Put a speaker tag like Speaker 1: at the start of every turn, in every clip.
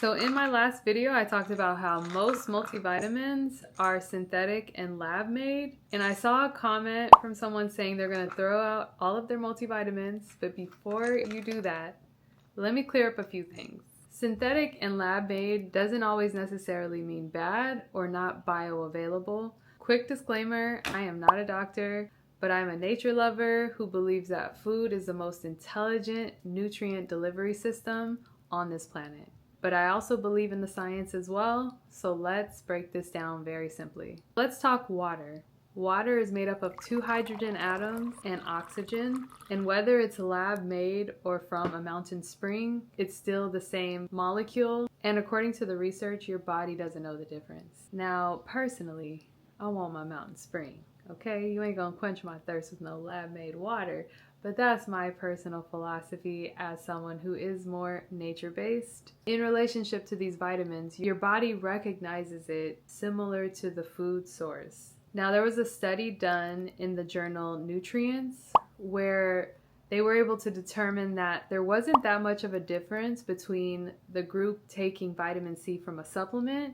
Speaker 1: So in my last video, I talked about how most multivitamins are synthetic and lab made. And I saw a comment from someone saying they're going to throw out all of their multivitamins. But before you do that, let me clear up a few things. Synthetic and lab made doesn't always necessarily mean bad or not bioavailable. Quick disclaimer, I am not a doctor, but I'm a nature lover who believes that food is the most intelligent nutrient delivery system on this planet. But I also believe in the science as well, so let's break this down very simply. Let's talk water. Water is made up of 2 hydrogen atoms and oxygen, and whether it's lab made or from a mountain spring, it's still the same molecule, and according to the research, your body doesn't know the difference. Now, personally, I want my mountain spring, okay? You ain't gonna quench my thirst with no lab made water, but that's my personal philosophy as someone who is more nature-based. In relationship to these vitamins, your body recognizes it similar to the food source. Now, there was a study done in the journal Nutrients where they were able to determine that there wasn't that much of a difference between the group taking vitamin C from a supplement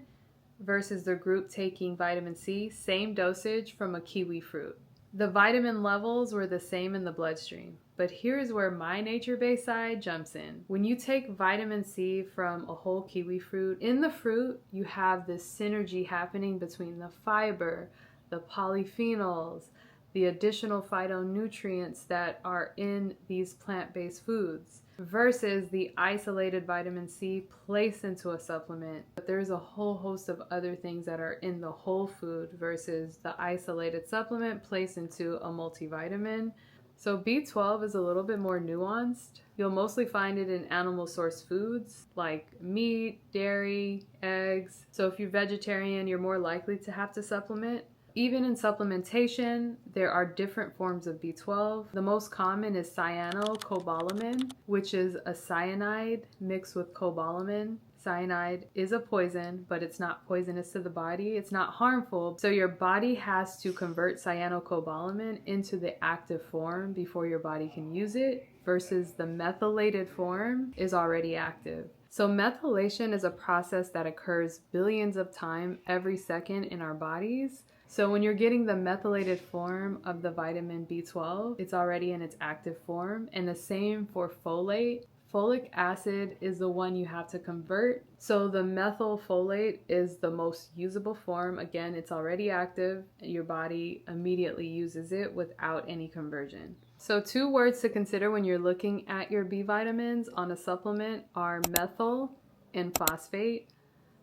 Speaker 1: versus the group taking vitamin C, same dosage from a kiwi fruit. The vitamin levels were the same in the bloodstream, but here's where my nature-based side jumps in. When you take vitamin C from a whole kiwi fruit, in the fruit you have this synergy happening between the fiber, the polyphenols, the additional phytonutrients that are in these plant-based foods, versus the isolated vitamin C placed into a supplement. But there's a whole host of other things that are in the whole food versus the isolated supplement placed into a multivitamin. So B12 is a little bit more nuanced. You'll mostly find it in animal source foods like meat, dairy, eggs. So if you're vegetarian, you're more likely to have to supplement. Even in supplementation, there are different forms of B12. The most common is Cyanocobalamin, which is a cyanide mixed with cobalamin. Cyanide is a poison, but it's not poisonous to the body. It's not harmful. So your body has to convert cyanocobalamin into the active form before your body can use it, versus the methylated form is already active. So methylation is a process that occurs billions of times every second in our bodies. So when you're getting the methylated form of the vitamin B12, it's already in its active form. And the same for folate. Folic acid is the one you have to convert. So the methylfolate is the most usable form. Again, it's already active. Your body immediately uses it without any conversion. So 2 words to consider when you're looking at your B vitamins on a supplement are methyl and phosphate.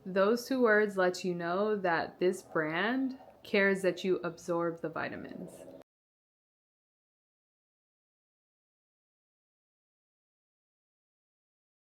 Speaker 1: Those 2 words let you know that this brand cares that you absorb the vitamins.